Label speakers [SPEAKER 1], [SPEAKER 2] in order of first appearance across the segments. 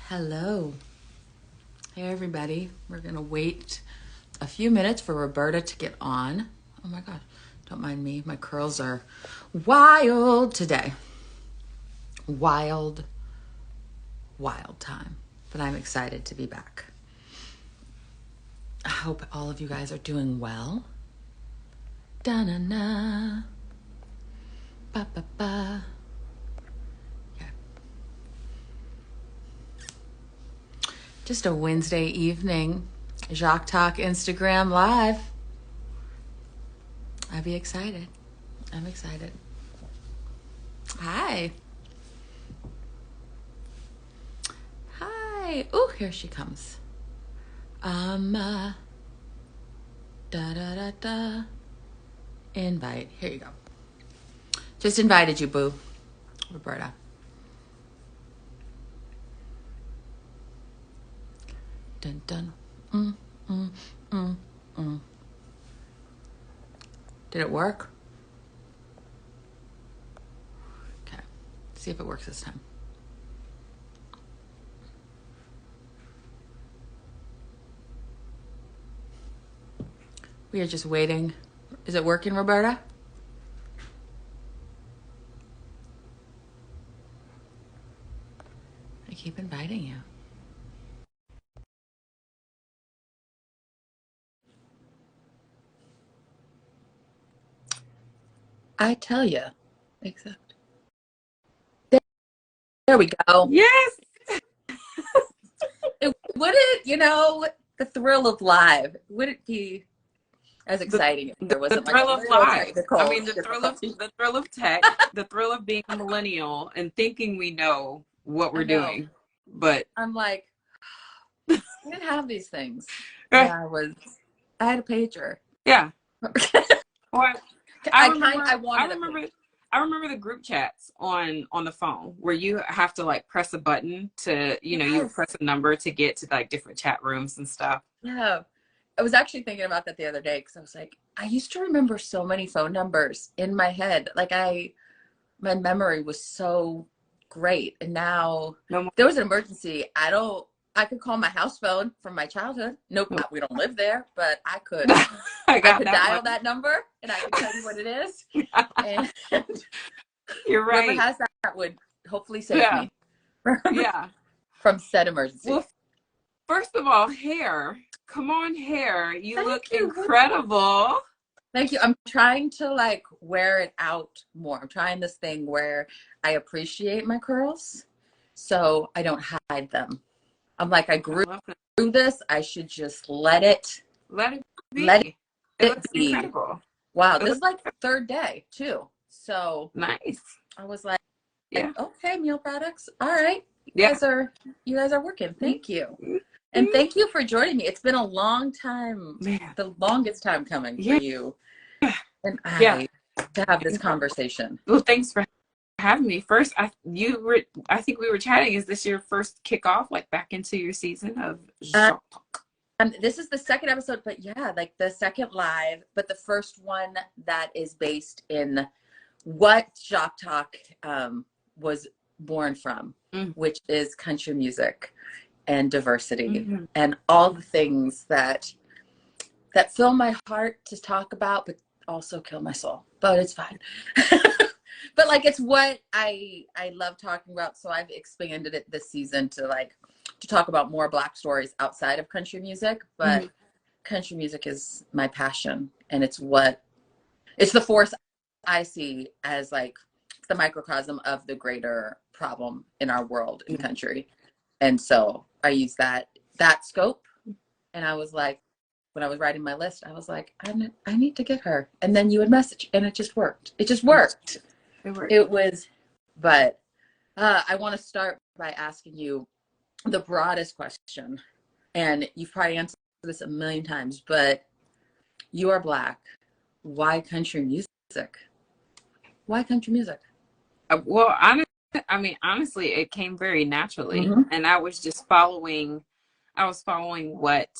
[SPEAKER 1] Hello. Hey, everybody. We're going to wait a few minutes for Roberta to get on. Oh my gosh. Don't mind me. My curls are wild today. Wild, wild time. But I'm excited to be back. I hope all of you guys are doing well. Da-na-na. Ba-ba-ba. Okay. Just a Wednesday evening. Jacques Talk Instagram Live. I'll be excited. I'm excited. Hi. Hi. Oh, here she comes. Da da da da. Invite. Here you go. Just invited you, boo. Roberta. Dun dun. Did it work? Okay. See if it works this time. We are just waiting. Is it working, Roberta? I keep inviting you. I tell you. Except. There we go.
[SPEAKER 2] Yes.
[SPEAKER 1] Would it, the thrill of live, would it be as exciting if there wasn't
[SPEAKER 2] the thrill
[SPEAKER 1] like
[SPEAKER 2] of live.
[SPEAKER 1] technical
[SPEAKER 2] I mean, the thrill of tech, the thrill of being a millennial and thinking we know what we're doing. But
[SPEAKER 1] I'm like, I didn't have these things. I had a pager.
[SPEAKER 2] Yeah. Well, I remember the group chats on the phone where you have to like press a button to, you press a number to get to like different chat rooms and stuff.
[SPEAKER 1] Yeah. I was actually thinking about that the other day because I was like, I used to remember so many phone numbers in my head. Like my memory was so great. And now if there was an emergency, I could call my house phone from my childhood. Nope, we don't live there, but I could dial that number and I could tell you what it is. And
[SPEAKER 2] you're right.
[SPEAKER 1] Whoever has that would hopefully save me.
[SPEAKER 2] Yeah.
[SPEAKER 1] From said emergency.
[SPEAKER 2] Well, first of all, hair. Come on, hair. You look incredible.
[SPEAKER 1] Thank you. I'm trying to like wear it out more. I'm trying this thing where I appreciate my curls so I don't hide them. I'm like, I grew this. I should just let it
[SPEAKER 2] be.
[SPEAKER 1] Let it
[SPEAKER 2] looks
[SPEAKER 1] be.
[SPEAKER 2] Incredible.
[SPEAKER 1] Wow, this is like the third day too. So
[SPEAKER 2] nice.
[SPEAKER 1] I was like, okay, meal products. All right. You guys are working. Thank you. And thank you for joining me. It's been a long time, the longest time coming for you and I to have this conversation.
[SPEAKER 2] Well, thanks for having me. First, I think we were chatting. Is this your first kickoff, like back into your season of Jacques Talk?
[SPEAKER 1] This is the second episode, but like the second live, but the first one that is based in what Jacques Talk was born from, which is country music and diversity and all the things that fill my heart to talk about, but also kill my soul. But it's fine. But like it's what I love talking about. So I've expanded it this season to talk about more Black stories outside of country music. But country music is my passion, and it's the force I see as like the microcosm of the greater problem in our world in country. And so I use that scope. And I was like, when I was writing my list, I was like, I need to get her. And then you would message, and it just worked. It just worked. It was, but I want to start by asking you the broadest question. And you've probably answered this a million times, but you are Black. Why country music? Why country music?
[SPEAKER 2] Well, honestly, it came very naturally. And I was just following what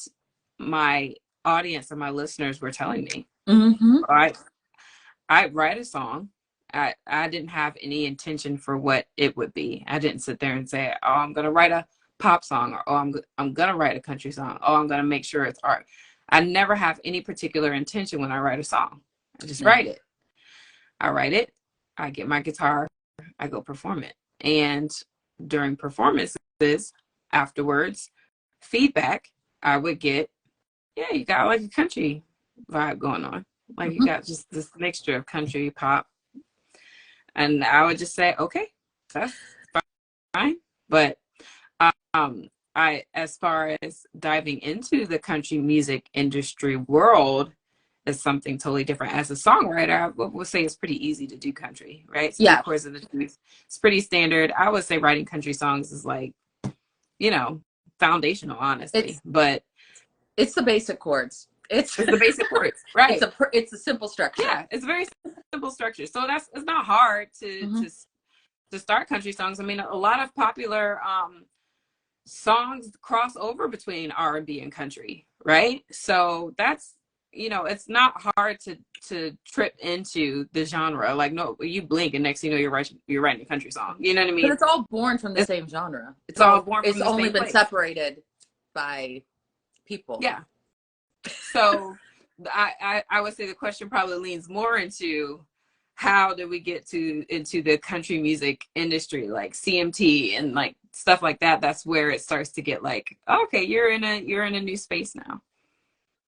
[SPEAKER 2] my audience and my listeners were telling me. I write a song. I didn't have any intention for what it would be. I didn't sit there and say, oh, I'm going to write a pop song, or oh, I'm gonna write a country song. Oh, I'm gonna make sure it's art. I never have any particular intention when I write a song. I just write it. I write it. I get my guitar. I go perform it. And during performances, afterwards, feedback, I would get, yeah, you got like a country vibe going on. Like you got just this mixture of country, pop. And I would just say, okay, that's fine. But as far as diving into the country music industry world is something totally different. As a songwriter, I would say it's pretty easy to do country, right? So
[SPEAKER 1] yeah.
[SPEAKER 2] Chords of the Truth. It's pretty standard. I would say writing country songs is like, you know, foundational, honestly. But
[SPEAKER 1] it's the basic chords. It's
[SPEAKER 2] the basic chords, right?
[SPEAKER 1] It's a simple structure.
[SPEAKER 2] Yeah, it's a very simple structure. So it's not hard to start country songs. I mean, a lot of popular songs cross over between R&B and country, right? So that's, you know, it's not hard to trip into the genre. Like, no, you blink and next thing you know, you're writing a country song. You know what I mean?
[SPEAKER 1] But it's all born from the same genre.
[SPEAKER 2] It's all born from the same place. It's
[SPEAKER 1] only been separated by people.
[SPEAKER 2] Yeah. So I would say the question probably leans more into how do we get into the country music industry, like CMT and like stuff like that. That's where it starts to get like, okay, you're in a new space now.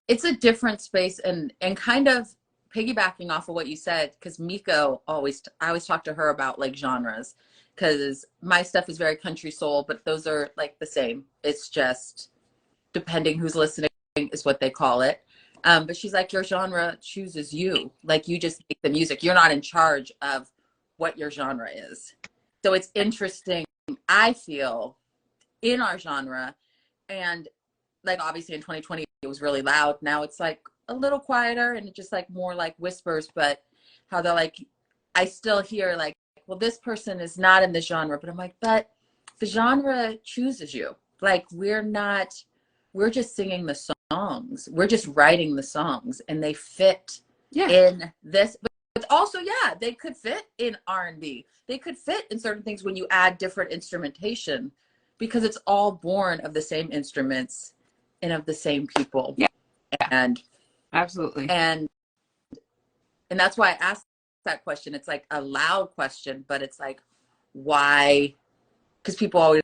[SPEAKER 1] It's a different space, and kind of piggybacking off of what you said, because Miko I always talk to her about like genres, because my stuff is very country soul, but those are like the same. It's just depending who's listening is what they call it. But she's like, your genre chooses you. Like, you just make the music. You're not in charge of what your genre is. So it's interesting, I feel, in our genre. And like, obviously in 2020, it was really loud. Now it's like a little quieter and just like more like whispers, but how they're like, I still hear like, well, this person is not in the genre, but I'm like, but the genre chooses you. Like, we're just singing the songs. We're just writing the songs, and they fit in this. But also, yeah, they could fit in R&B. They could fit in certain things when you add different instrumentation, because it's all born of the same instruments and of the same people.
[SPEAKER 2] Yeah.
[SPEAKER 1] And
[SPEAKER 2] absolutely.
[SPEAKER 1] And that's why I asked that question. It's like a loud question, but it's like, why? Because people always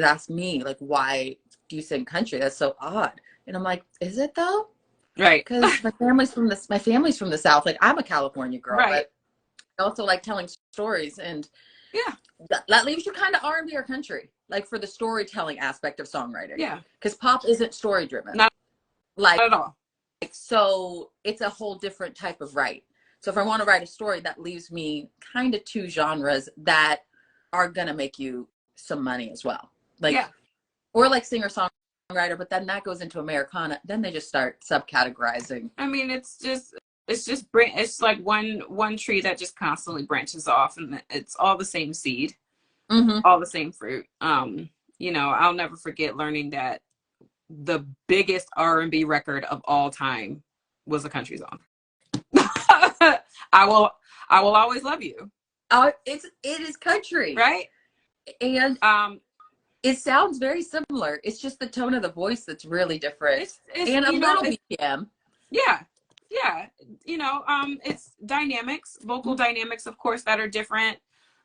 [SPEAKER 1] ask me, like, why do you sing country? That's so odd. And I'm like, is it though?
[SPEAKER 2] Right.
[SPEAKER 1] Because my family's from the South. Like, I'm a California girl,
[SPEAKER 2] right.
[SPEAKER 1] But I also like telling stories, and that leaves you kind of R&B or country, like for the storytelling aspect of songwriting.
[SPEAKER 2] Yeah.
[SPEAKER 1] Because pop isn't story driven.
[SPEAKER 2] Not at all.
[SPEAKER 1] So it's a whole different type of write. So if I want to write a story, that leaves me kind of two genres that are gonna make you some money as well. Like, or like singer songwriter, but then that goes into Americana. Then they just start subcategorizing.
[SPEAKER 2] I mean, it's like one tree that just constantly branches off, and it's all the same seed, all the same fruit. You know, I'll never forget learning that the biggest R&B record of all time was a country song. I will always love you.
[SPEAKER 1] Oh, it is country,
[SPEAKER 2] right?
[SPEAKER 1] And it sounds very similar. It's just the tone of the voice that's really different. It's and a little BPM.
[SPEAKER 2] Yeah. You know, it's dynamics, vocal dynamics, of course, that are different.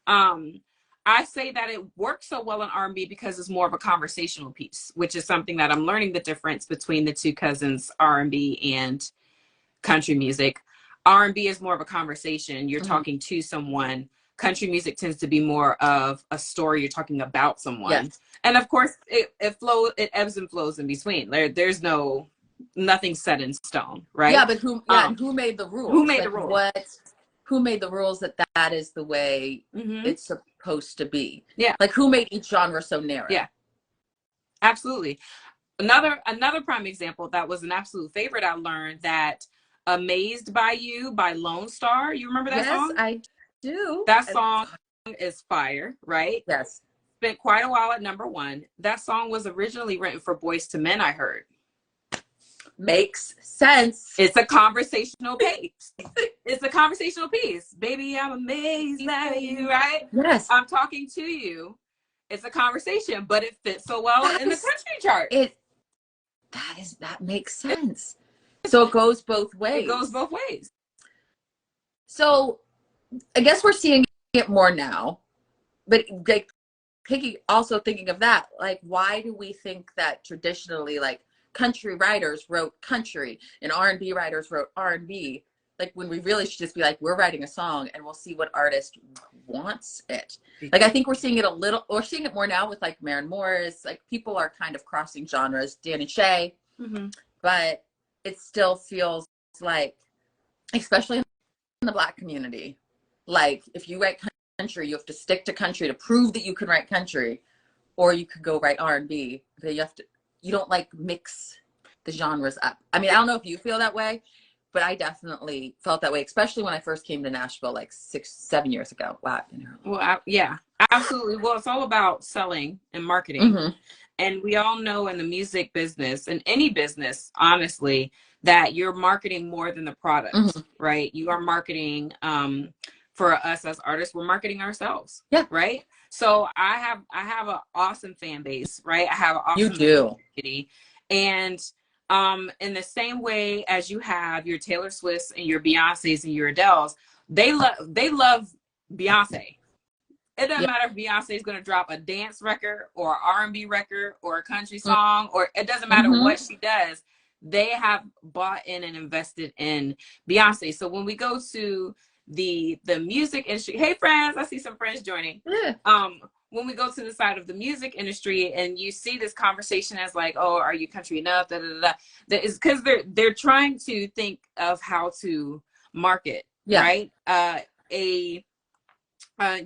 [SPEAKER 2] I say that it works so well in R&B because it's more of a conversational piece, which is something that I'm learning the difference between the two cousins, R&B and country music. R&B is more of a conversation. You're talking to someone. Country music tends to be more of a story. You're talking about someone. Yes. And of course, it ebbs and flows in between. There's nothing set in stone, right?
[SPEAKER 1] Yeah, but who made the rules?
[SPEAKER 2] Who made the rules?
[SPEAKER 1] Who made the rules that is the way it's supposed to be?
[SPEAKER 2] Yeah.
[SPEAKER 1] Like, who made each genre so narrow?
[SPEAKER 2] Yeah. Absolutely. Another prime example that was an absolute favorite, I learned that Amazed by You by Lone Star. You remember that song?
[SPEAKER 1] Yes, I do.
[SPEAKER 2] That song is fire, right?
[SPEAKER 1] Yes.
[SPEAKER 2] Spent quite a while at #1. That song was originally written for Boys to Men, I heard.
[SPEAKER 1] Makes sense.
[SPEAKER 2] It's a conversational piece. It's a conversational piece. Baby, I'm amazed at you, right?
[SPEAKER 1] Yes.
[SPEAKER 2] I'm talking to you. it's a conversation, but it fits so well in the country chart.
[SPEAKER 1] That makes sense. So it goes both ways.
[SPEAKER 2] It goes both ways.
[SPEAKER 1] So I guess we're seeing it more now, but like also thinking of that, like, why do we think that traditionally, like, country writers wrote country and R&B writers wrote R&B, like, when we really should just be like, we're writing a song and we'll see what artist wants it. Like, I think we're seeing it more now with like Maren Morris, like, people are kind of crossing genres, Dan and Shay, but it still feels like, especially in the Black community, like, if you write country, you have to stick to country to prove that you can write country, or you could go write R&B. But you don't like mix the genres up. I mean, I don't know if you feel that way, but I definitely felt that way, especially when I first came to Nashville like 6-7 years ago. Wow.
[SPEAKER 2] Well, yeah, absolutely. Well, it's all about selling and marketing. And we all know in the music business and any business, honestly, that you're marketing more than the product, right? You are marketing, for us as artists, we're marketing ourselves.
[SPEAKER 1] Yeah.
[SPEAKER 2] Right. So I have an awesome fan base, right? I have an awesome community. And in the same way as you have your Taylor Swifts and your Beyoncés and your Adeles, they love Beyonce. It doesn't matter if Beyonce is going to drop a dance record or R&B record or a country song, or it doesn't matter what she does. They have bought in and invested in Beyonce. So when we go to the music industry, hey friends, I see some friends joining. When we go to the side of the music industry and you see this conversation as like, oh, are you country enough? That is because they're trying to think of how to market, right?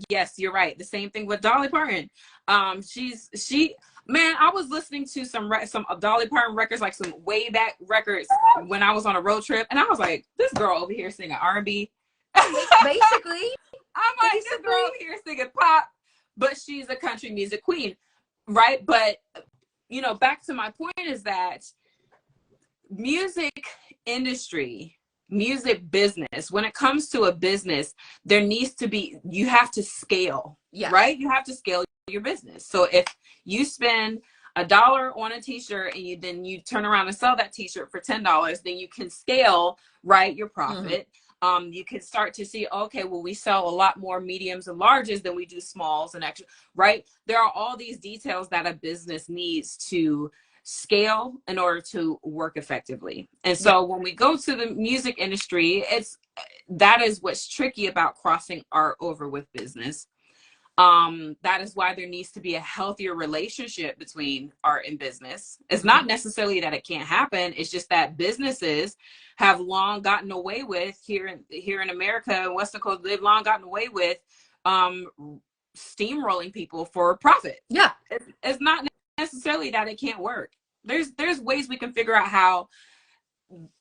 [SPEAKER 2] Yes, you're right. The same thing with Dolly Parton. Man, I was listening to some Dolly Parton records, like some way back records when I was on a road trip, and I was like, this girl over here singing R&B.
[SPEAKER 1] Basically,
[SPEAKER 2] I'm like, this girl over here singing pop, but she's a country music queen, right? But back to my point is that music industry, music business, when it comes to a business, there needs to be, you have to scale, right? You have to scale your business. So if you spend $1 on a t-shirt and then you turn around and sell that t-shirt for $10, then you can scale, right, your profit. You can start to see, okay, well, we sell a lot more mediums and larges than we do smalls and extra, right? There are all these details that a business needs to scale in order to work effectively. And so when we go to the music industry, that is what's tricky about crossing art over with business. That is why there needs to be a healthier relationship between art and business. It's not necessarily that it can't happen. It's just that businesses have long gotten away with here in America and Western Coast. They've long gotten away with steamrolling people for profit. Yeah, it's not necessarily that it can't work. There's ways we can figure out how,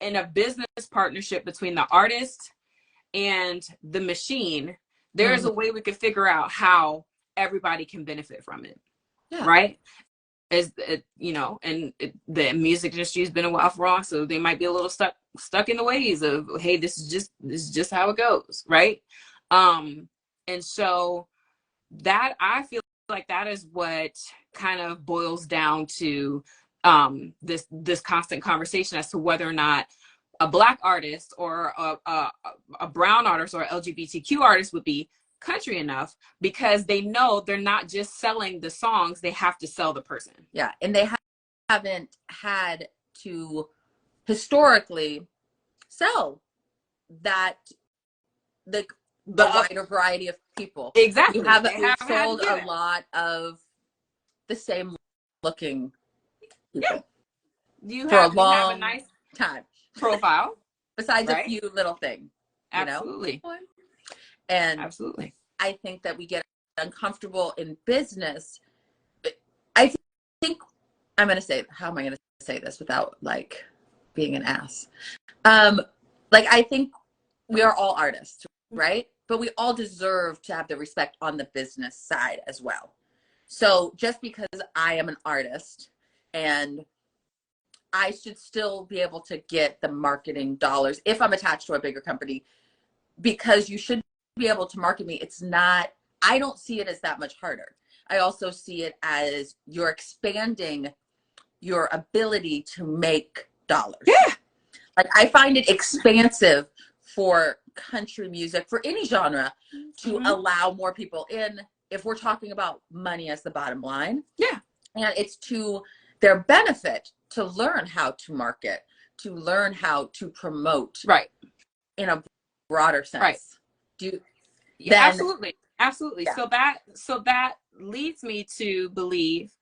[SPEAKER 2] in a business partnership between the artist and the machine, there's a way we could figure out how everybody can benefit from it. Right? The music industry has been a while for all, so they might be a little stuck in the ways of, hey, this is just how it goes, right? And so that, I feel like that is what kind of boils down to this constant conversation as to whether or not a Black artist or a brown artist or LGBTQ artist would be country enough, because they know they're not just selling the songs, they have to sell the person. Yeah, and they haven't had to historically sell that the wider variety of people. Exactly. We've sold a lot of the same looking people. You have a nice time profile besides a few little things. Absolutely. And absolutely, I think that we get uncomfortable in business. I think I'm going to say, how am I going to say this without like being an ass? Like, I think we are all artists, right? But we all deserve to have the respect on the business side as well. So just because I am an artist and I should still be able to get the marketing dollars if I'm attached to a bigger company, because you should be able to market me. It's not, I don't see it as that much harder.
[SPEAKER 1] I also see it as you're expanding your ability to make dollars.
[SPEAKER 2] Yeah.
[SPEAKER 1] Like, I find it expansive for country music, for any genre, to allow more people in, if we're talking about money as the bottom line.
[SPEAKER 2] Yeah.
[SPEAKER 1] And it's to their benefit to learn how to market, to learn how to promote.
[SPEAKER 2] Right.
[SPEAKER 1] In a broader sense.
[SPEAKER 2] Right. Absolutely. Absolutely. Yeah. So that leads me to believe,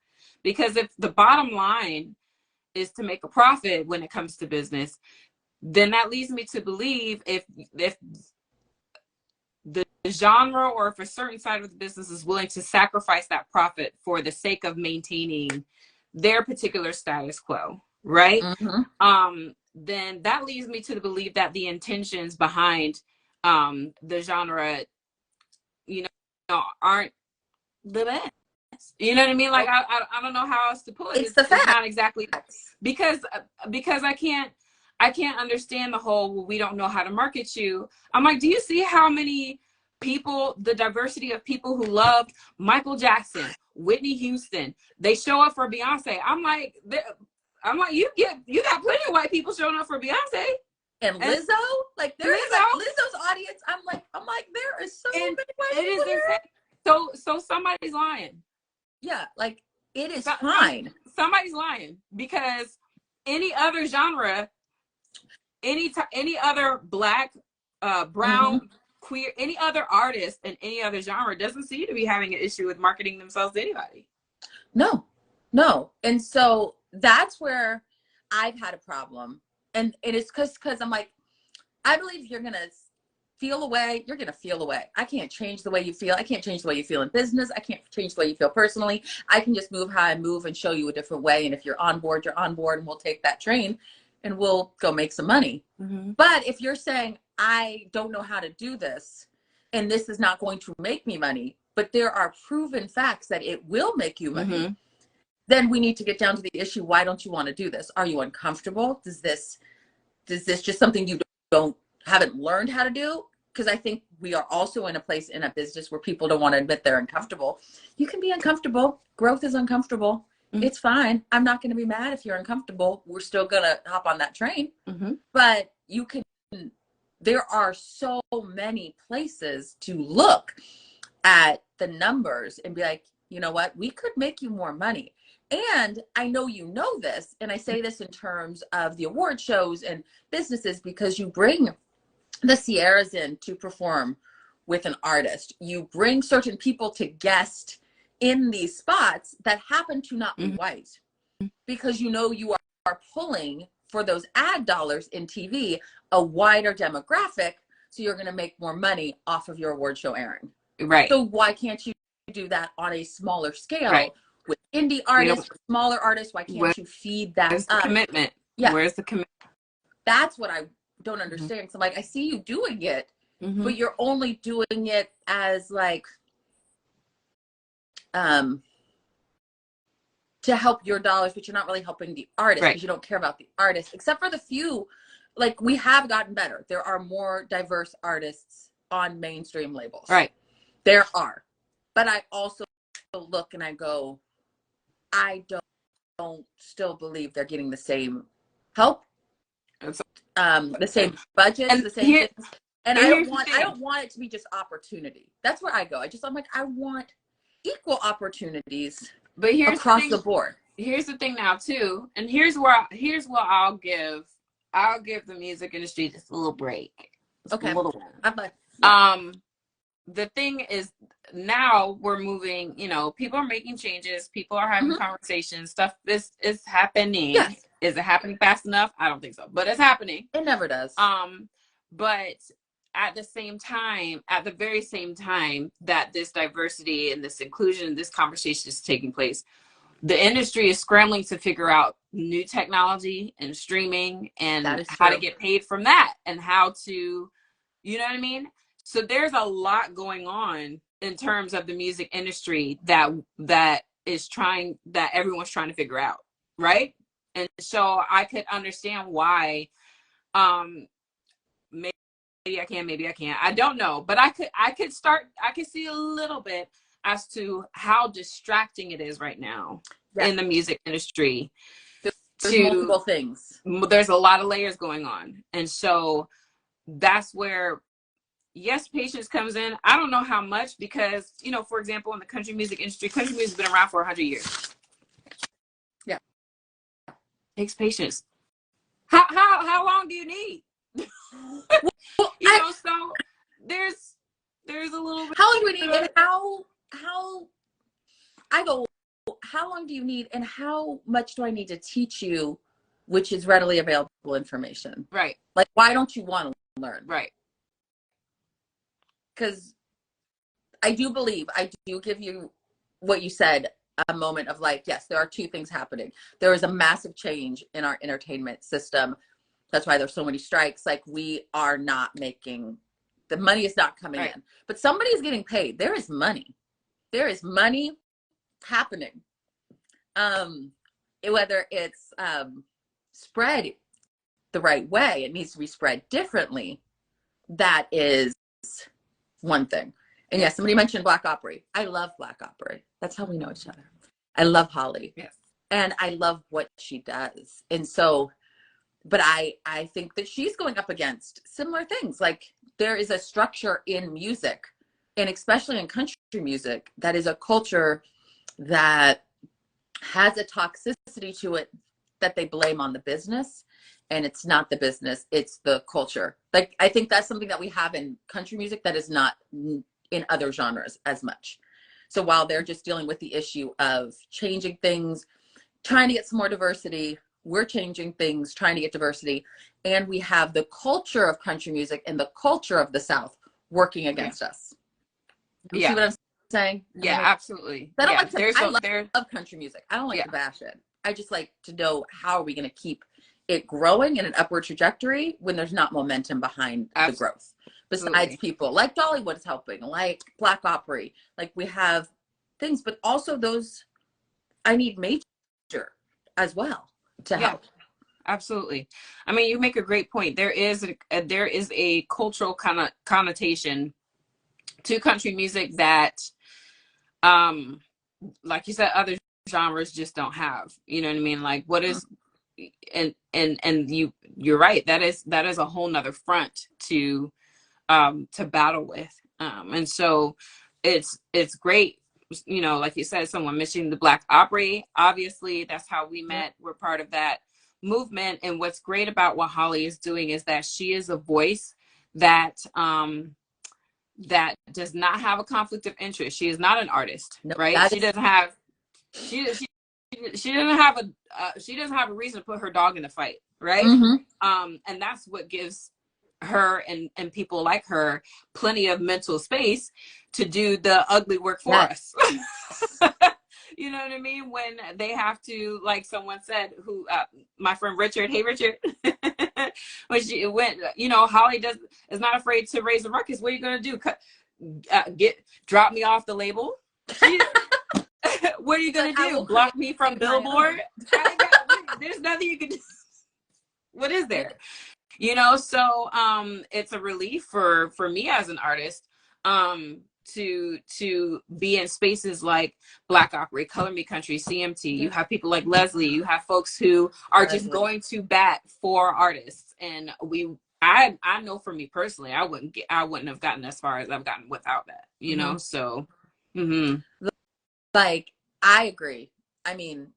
[SPEAKER 2] because if the bottom line is to make a profit when it comes to business, then that leads me to believe if the genre, or if a certain side of the business is willing to sacrifice that profit for the sake of maintaining their particular status quo, right? Then that leads me to believe that the intentions behind the genre, you know, aren't the best. You know what I mean? Like, I don't know how else to put it.
[SPEAKER 1] It's the fact.
[SPEAKER 2] It's not exactly, because I can't understand the whole, well, we don't know how to market you. I'm like, do you see how many people, the diversity of people who loved Michael Jackson, Whitney Houston, they show up for Beyonce? I'm like, you got plenty of white people showing up for Beyonce.
[SPEAKER 1] And Lizzo, like, there is like Lizzo's audience. I'm like, there is so many white people here.
[SPEAKER 2] So somebody's lying.
[SPEAKER 1] Yeah, like, it is fine.
[SPEAKER 2] Somebody's lying, because any other genre, any other Black, brown, queer, any other artist in any other genre doesn't seem to be having an issue with marketing themselves to anybody. No.
[SPEAKER 1] And so that's where I've had a problem. And it is because I'm like, I believe if you're going to feel a way, you're going to feel a way. I can't change the way you feel. I can't change the way you feel in business. I can't change the way you feel personally. I can just move how I move and show you a different way. And if you're on board, you're on board, and we'll take that train and we'll go make some money. But if you're saying, I don't know how to do this, and this is not going to make me money, but there are proven facts that it will make you money, then we need to get down to the issue. Why don't you want to do this? Are you uncomfortable? Does this just something you haven't learned how to do? Because I think we are also in a place in a business where people don't want to admit they're uncomfortable. You can be uncomfortable. Growth is uncomfortable. It's fine. I'm not going to be mad if you're uncomfortable. We're still going to hop on that train. But there are so many places to look at the numbers and be like, you know what? We could make you more money. And I know you know this, and I say this in terms of the award shows and businesses, because you bring the Sierras in to perform with an artist. You bring certain people to guest in these spots that happen to not be white, because you know you are pulling for those ad dollars in TV a wider demographic, so you're going to make more money off of your award show airing.
[SPEAKER 2] Right.
[SPEAKER 1] So why can't you do that on a smaller scale with indie artists, smaller artists? Why can't you feed that
[SPEAKER 2] up? Commitment.
[SPEAKER 1] Yeah.
[SPEAKER 2] Where's the commitment?
[SPEAKER 1] That's what I don't understand. So, like, I see you doing it, but you're only doing it as like to help your dollars, but you're not really helping the artist, because you don't care about the artist, except for the few. Like, we have gotten better. There are more diverse artists on mainstream labels.
[SPEAKER 2] Right.
[SPEAKER 1] There are. But I also look and I go, I don't still believe they're getting the same help, the same budgets, the same things. And I don't want it to be just opportunity. That's where I go. I'm like, I want equal opportunities, but across the board.
[SPEAKER 2] Here's the thing now too, and here's what I'll give the music industry just a little break.
[SPEAKER 1] Okay.
[SPEAKER 2] A little
[SPEAKER 1] one.
[SPEAKER 2] The thing is, now we're moving, people are making changes, people are having conversations, stuff is happening. Yes. Is it happening fast enough? I don't think so, but it's happening.
[SPEAKER 1] It never does.
[SPEAKER 2] But at the very same time that this diversity and this inclusion, this conversation is taking place, the industry is scrambling to figure out new technology and streaming and how to get paid from that, and how to, you know what I mean? So there's a lot going on in terms of the music industry that everyone's trying to figure out, right? And so I could understand why, maybe I can, maybe I can't. I don't know, but I could see a little bit. as to how distracting it is right now in the music industry.
[SPEAKER 1] There's multiple things.
[SPEAKER 2] There's a lot of layers going on. And so that's where, yes, patience comes in. I don't know how much, because, you know, for example, in the country music industry, country music's been around for 100 years.
[SPEAKER 1] Yeah.
[SPEAKER 2] It takes patience. How long do you need?
[SPEAKER 1] Well,
[SPEAKER 2] you know, so there's a little bit.
[SPEAKER 1] How long do we need, and how I go, how long do you need, and how much do I need to teach you, which is readily available information?
[SPEAKER 2] Right.
[SPEAKER 1] Like, why don't you want to learn?
[SPEAKER 2] Right.
[SPEAKER 1] Because I do give you what you said, a moment of like, yes, there are two things happening. There is a massive change in our entertainment system. That's why there's so many strikes. Like, we are not making, the money is not coming in, but somebody is getting paid. There is money. There is money happening. Whether it's spread the right way, it needs to be spread differently. That is one thing. And yes, somebody mentioned Black Opry. I love Black Opry. That's how we know each other. I love Holly.
[SPEAKER 2] Yes.
[SPEAKER 1] And I love what she does. And so, but I think that she's going up against similar things. Like, there is a structure in music, and especially in country music, that is a culture that has a toxicity to it that they blame on the business. And it's not the business, it's the culture. Like, I think that's something that we have in country music that is not in other genres as much. So while they're just dealing with the issue of changing things, trying to get some more diversity, we're changing things, trying to get diversity. And we have the culture of country music and the culture of the South working against us. You see what I'm saying?
[SPEAKER 2] Yeah, absolutely.
[SPEAKER 1] I don't like to, I love country music. I don't like to bash it. I just like to know, how are we going to keep it growing in an upward trajectory when there's not momentum behind the growth? Besides people like Dollywood is helping, like Black Opry, like we have things, but also those, I need major as well to help.
[SPEAKER 2] Absolutely. I mean, you make a great point. There is a cultural connotation to country music that, like you said, other genres just don't have. You know what I mean? Like, what is, and you're right. That is a whole nother front to battle with. And so it's great. You know, like you said, someone mentioning the Black Opry. Obviously, that's how we met. We're part of that movement. And what's great about what Holly is doing is that she is a voice that that does not have a conflict of interest. She is not an artist, right? She doesn't have she doesn't have a reason to put her dog in the fight, right? And that's what gives her and people like her plenty of mental space to do the ugly work for us. You know what I mean? When they have to, like someone said, who my friend Richard, hey Richard, when she went, you know, Holly is not afraid to raise a ruckus. What are you gonna do? Drop me off the label? What are you gonna do? Block me from Billboard? There's nothing you can do. What is there? You know, so it's a relief for me as an artist to be in spaces like Black Opry, Color Me Country, CMT. You have people like Leslie. You have folks who are just going to bat for artists. And I know for me personally, I wouldn't have gotten as far as I've gotten without that. You know, so
[SPEAKER 1] like, I agree. I mean,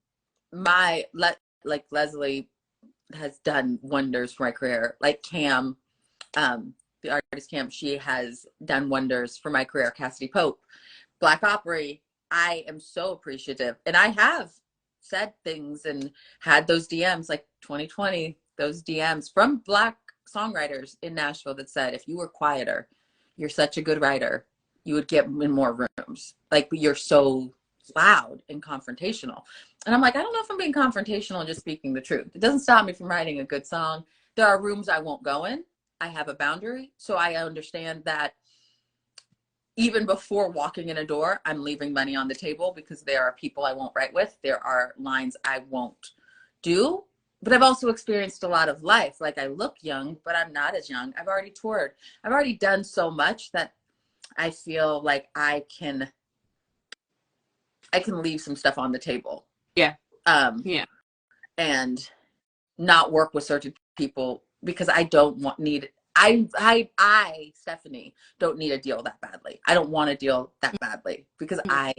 [SPEAKER 1] like Leslie has done wonders for my career. Like Cam, the artist Cam, she has done wonders for my career. Cassidy Pope, Black Opry, I am so appreciative. And I have said things and had those DMs, like 2020, those DMs from Black songwriters in Nashville that said, if you were quieter, you're such a good writer, you would get in more rooms. Like, you're so loud and confrontational. And I'm like, I don't know if I'm being confrontational and just speaking the truth. It doesn't stop me from writing a good song. There are rooms I won't go in. I have a boundary. So I understand that even before walking in a door, I'm leaving money on the table, because there are people I won't write with. There are lines I won't do. But I've also experienced a lot of life. Like, I look young, but I'm not as young. I've already toured. I've already done so much that I feel like I can I can leave some stuff on the table.
[SPEAKER 2] Yeah.
[SPEAKER 1] Yeah. And not work with certain people because I don't need, I, Stephanie, don't need a deal that badly. I don't want a deal that badly because I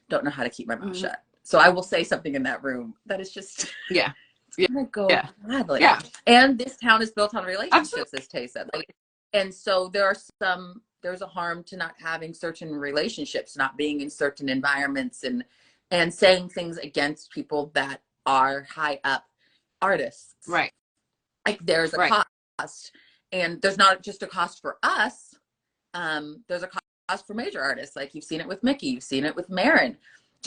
[SPEAKER 1] don't know how to keep my mouth shut. So I will say something in that room that is just, it's gonna go badly.
[SPEAKER 2] Yeah.
[SPEAKER 1] And this town is built on relationships, as Tay said. Like, and so there's a harm to not having certain relationships, not being in certain environments, and saying things against people that are high up artists.
[SPEAKER 2] Right.
[SPEAKER 1] Like there's a cost, and there's not just a cost for us. There's a cost for major artists. Like you've seen it with Mickey, you've seen it with Marin.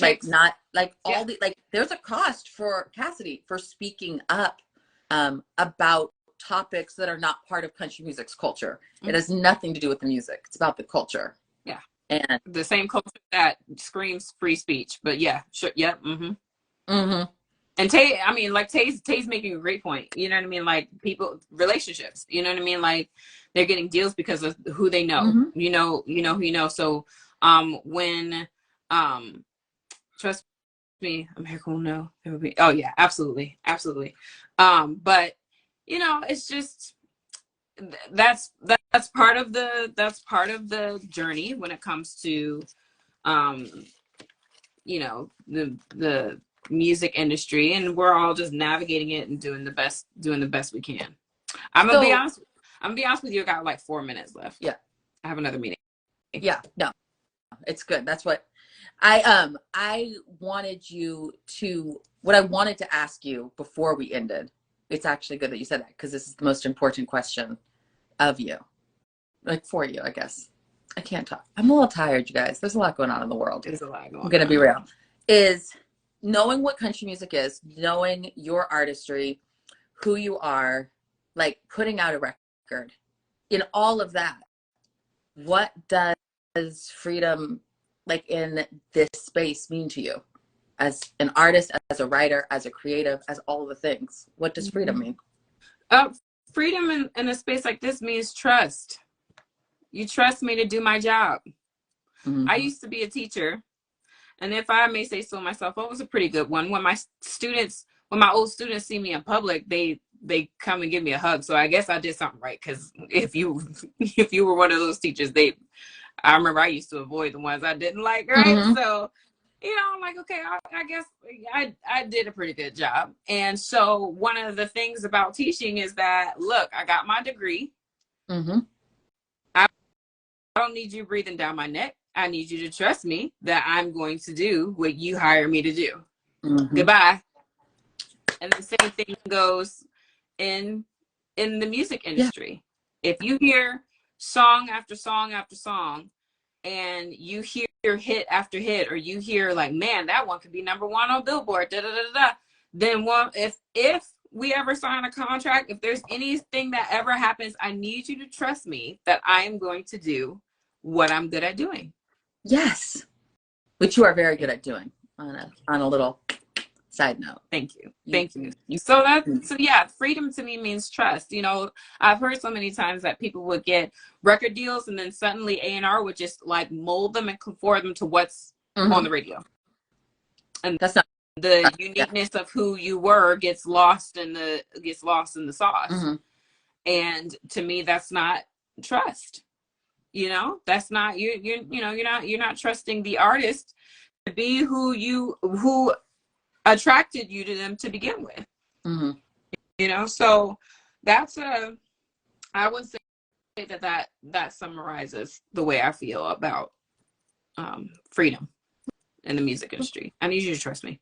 [SPEAKER 1] Like not like all the, like there's a cost for Cassidy for speaking up about topics that are not part of country music's culture. It has nothing to do with the music. It's about the culture.
[SPEAKER 2] Yeah.
[SPEAKER 1] And
[SPEAKER 2] the same culture that screams free speech. But yeah, sure. Yeah. And Tay, I mean, like Tay's making a great point. You know what I mean? Like people, relationships, you know what I mean? Like they're getting deals because of who they know, you know who you know. So, when, trust me, America will know. There will be, oh yeah, absolutely. Absolutely. But you know, it's just, that's part of the journey when it comes to, you know, the music industry, and we're all just navigating it and doing the best we can. I'm gonna be honest with you. I got like 4 minutes left.
[SPEAKER 1] Yeah,
[SPEAKER 2] I have another meeting.
[SPEAKER 1] Yeah, no, it's good. That's what I wanted you to, what I wanted to ask you before we ended. It's actually good that you said that because this is the most important question of you, like for you, I guess. I can't talk. I'm a little tired, you guys. There's a lot going on in the world.
[SPEAKER 2] There's a lot going on.
[SPEAKER 1] I'm gonna be real. Is knowing what country music is, knowing your artistry, who you are, like putting out a record, in all of that, what does freedom, like in this space, mean to you? As an artist, as a writer, as a creative, as all of the things, what does freedom mean?
[SPEAKER 2] Freedom in a space like this means trust. You trust me to do my job. I used to be a teacher. And if I may say so myself, I was a pretty good one. When my old students see me in public, they come and give me a hug. So I guess I did something right. Because if you were one of those teachers, I remember I used to avoid the ones I didn't like, right? So, you know, I'm like, okay, I guess I did a pretty good job. And so one of the things about teaching is that, look, I got my degree. I don't need you breathing down my neck. I need you to trust me that I'm going to do what you hire me to do. Goodbye. And the same thing goes in the music industry. If you hear song after song after song, and you hear hit after hit, or you hear like, man, that one could be number one on Billboard, then if we ever sign a contract, if there's anything that ever happens, I need you to trust me that I am going to do what I'm good at doing.
[SPEAKER 1] Yes, which you are very good at doing. On a little side note.
[SPEAKER 2] Thank you. So yeah, freedom to me means trust. You know, I've heard so many times that people would get record deals and then suddenly A&R would just like mold them and conform them to what's on the radio. And that's not the uniqueness of who you were gets lost in the sauce. And to me, that's not trust. You know, that's not you're not trusting the artist to be who attracted you to them to begin with. You know, so I would say that summarizes the way I feel about freedom in the music industry. I need you to trust me.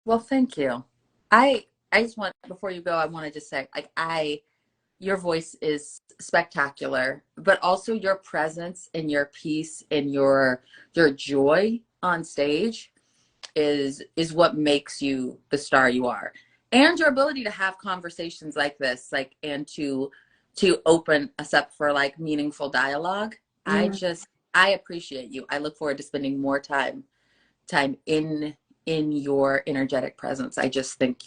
[SPEAKER 1] Well, thank you. I just want, before you go, I want to just say, like, your voice is spectacular, but also your presence and your peace and your joy on stage is what makes you the star you are. And your ability to have conversations like this, like, and to open us up for like meaningful dialogue. I appreciate you. I look forward to spending more time in your energetic presence. I just think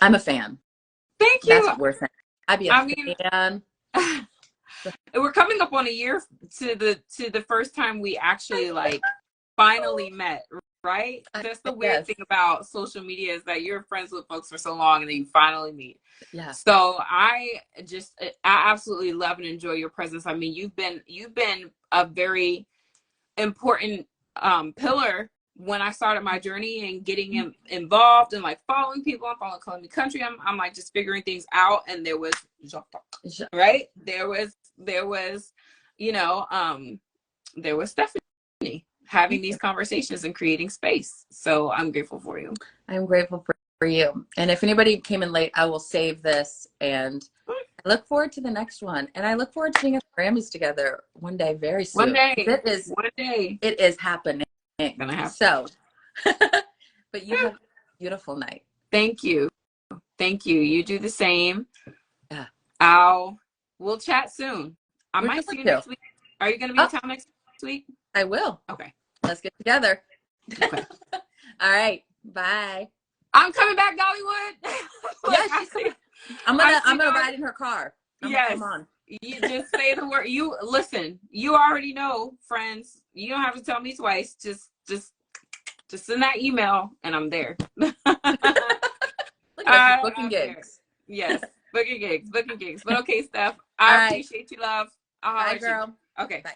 [SPEAKER 1] I'm a fan.
[SPEAKER 2] Thank you.
[SPEAKER 1] That's what we're saying. I'd be a fan.
[SPEAKER 2] We're coming up on a year to the first time we actually like finally met, right? That's the weird thing about social media, is that you're friends with folks for so long and then you finally meet.
[SPEAKER 1] Yeah.
[SPEAKER 2] So I absolutely love and enjoy your presence. I mean, you've been a very important pillar when I started my journey and getting involved and like following people. I'm following Columbia Country. I'm like just figuring things out. And there was right. There was, you know, there was Stephanie having these conversations and creating space. So I'm grateful for you.
[SPEAKER 1] I'm grateful for you. And if anybody came in late, I will save this, and I look forward to the next one. And I look forward to being at the Grammys together one day, very soon.
[SPEAKER 2] One day.
[SPEAKER 1] It is happening.
[SPEAKER 2] Gonna happen.
[SPEAKER 1] So, but you have a beautiful night.
[SPEAKER 2] Thank you. Thank you. You do the same.
[SPEAKER 1] Yeah.
[SPEAKER 2] We'll chat soon. I might see you next week. Are you going to be in town next week?
[SPEAKER 1] I will.
[SPEAKER 2] Okay.
[SPEAKER 1] Let's get together.
[SPEAKER 2] Okay.
[SPEAKER 1] All right. Bye.
[SPEAKER 2] I'm coming back, Dollywood.
[SPEAKER 1] Yes, she's coming. I'm gonna ride in her car.
[SPEAKER 2] Yes.
[SPEAKER 1] Come on.
[SPEAKER 2] You just say the word. You listen. You already know, friends. You don't have to tell me twice. Just send that email, and I'm there.
[SPEAKER 1] Look at booking gigs.
[SPEAKER 2] Yes, booking gigs. But okay, Steph. I appreciate you, love.
[SPEAKER 1] Bye, girl.
[SPEAKER 2] Okay.
[SPEAKER 1] Bye.